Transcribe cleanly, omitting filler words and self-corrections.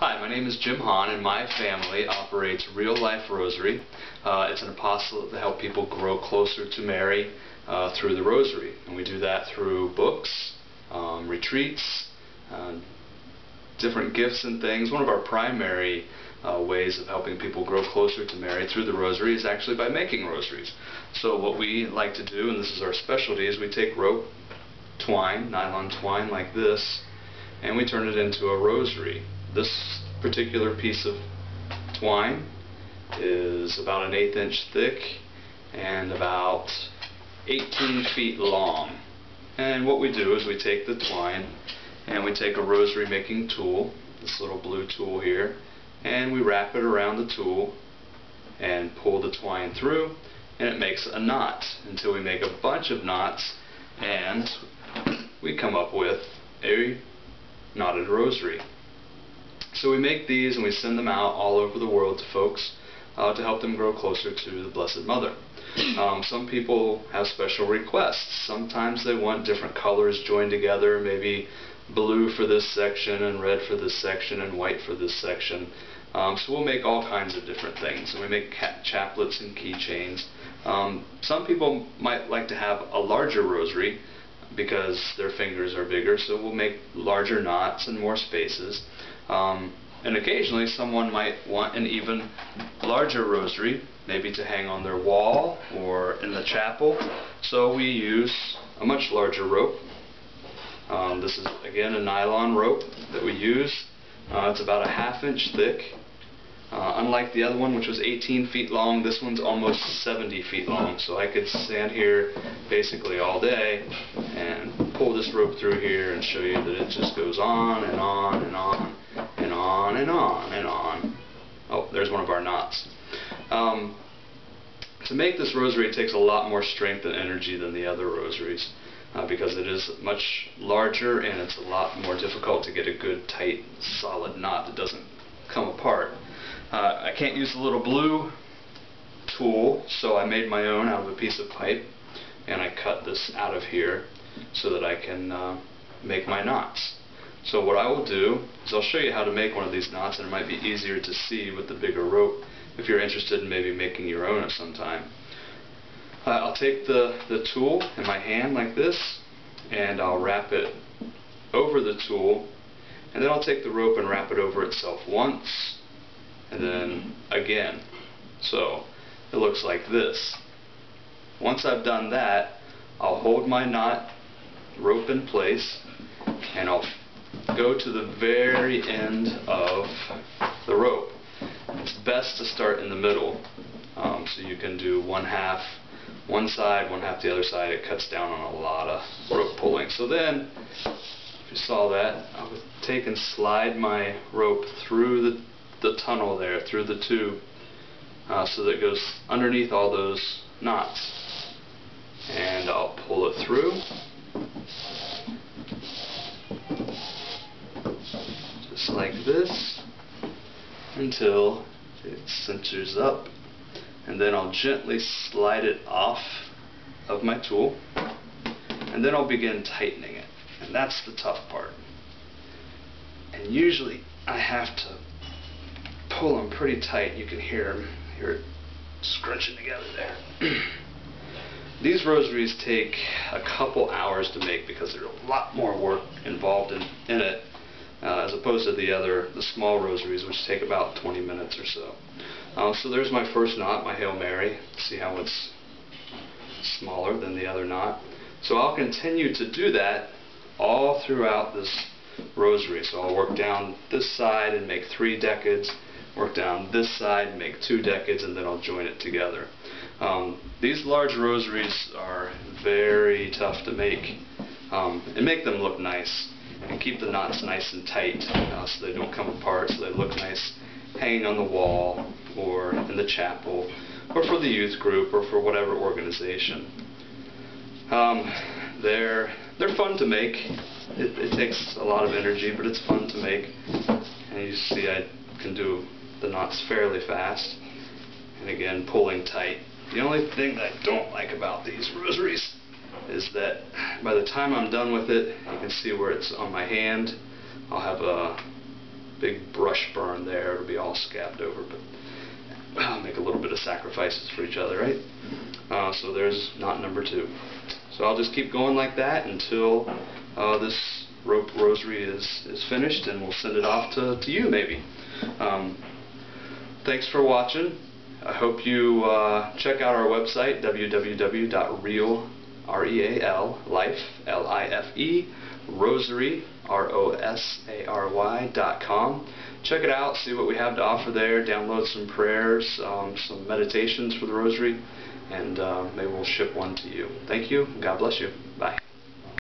Hi, my name is Jim Hahn, and my family operates Real Life Rosary. It's an apostolate to help people grow closer to Mary through the Rosary. And we do that through books, retreats, different gifts and things. One of our primary ways of helping people grow closer to Mary through the Rosary is actually by making rosaries. So what we like to do, and this is our specialty, is we take rope, twine, nylon twine like this, and we turn it into a rosary. This particular piece of twine is about an 1/8 inch thick and about 18 feet long. And what we do is we take the twine and we take a rosary making tool, this little blue tool here, and we wrap it around the tool and pull the twine through, and it makes a knot until we make a bunch of knots, and we come up with a knotted rosary. So we make these and we send them out all over the world to folks to help them grow closer to the Blessed Mother. Some people have special requests. Sometimes they want different colors joined together, maybe blue for this section and red for this section and white for this section. So we'll make all kinds of different things, and we make chaplets and keychains. Some people might like to have a larger rosary because their fingers are bigger, so we'll make larger knots and more spaces. And occasionally someone might want an even larger rosary, maybe to hang on their wall or in the chapel, so we use a much larger rope. This is again a nylon rope that we use. It's about a 1/2 inch thick. Unlike the other one, which was 18 feet long, this one's almost 70 feet long, so I could stand here basically all day and pull this rope through here and show you that it just goes on and on and on and on and on and on. Oh, there's one of our knots. To make this rosary, it takes a lot more strength and energy than the other rosaries because it is much larger and it's a lot more difficult to get a good, tight, solid knot that doesn't come apart. I can't use the little blue tool, so I made my own out of a piece of pipe, and I cut this out of here so that I can make my knots. So what I will do is I'll show you how to make one of these knots, and it might be easier to see with the bigger rope if you're interested in maybe making your own at some time. I'll take the tool in my hand like this, and I'll wrap it over the tool, and then I'll take the rope and wrap it over itself once, and then again. So it looks like this. Once I've done that, I'll hold my knot rope in place, and I'll go to the very end of the rope. It's best to start in the middle, so you can do 1/2 one side, 1/2 the other side. It cuts down on a lot of rope pulling. So then, if you saw that, I would take and slide my rope through the tunnel there, through the tube, so that it goes underneath all those knots. And I'll pull it through, just like this, until it cinches up, and then I'll gently slide it off of my tool, and then I'll begin tightening it, and that's the tough part. And usually I have to pull them pretty tight. You can hear it scrunching together there. These rosaries take a couple hours to make because there's a lot more work involved in it as opposed to the small rosaries, which take about 20 minutes or so. So there's my first knot, my Hail Mary. See how it's smaller than the other knot. So I'll continue to do that all throughout this rosary. So I'll work down this side and make 3 decades, work down this side and make 2 decades, and then I'll join it together. These large rosaries are very tough to make, and make them look nice, and keep the knots nice and tight so they don't come apart, so they look nice hanging on the wall or in the chapel or for the youth group or for whatever organization. They're fun to make. It takes a lot of energy, but it's fun to make. And you see I can do the knots fairly fast, and again pulling tight. The only thing that I don't like about these rosaries is that by the time I'm done with it, you can see where it's on my hand. I'll have big brush burn there. It'll be all scabbed over, but make a little bit of sacrifices for each other, right? So there's knot number 2. So I'll just keep going like that until this rope rosary is finished, and we'll send it off to you maybe. Thanks for watching. I hope you check out our website, www.realrosary.com. Check it out, see what we have to offer there, download some prayers, some meditations for the rosary, and maybe we'll ship one to you. Thank you, and God bless you. Bye.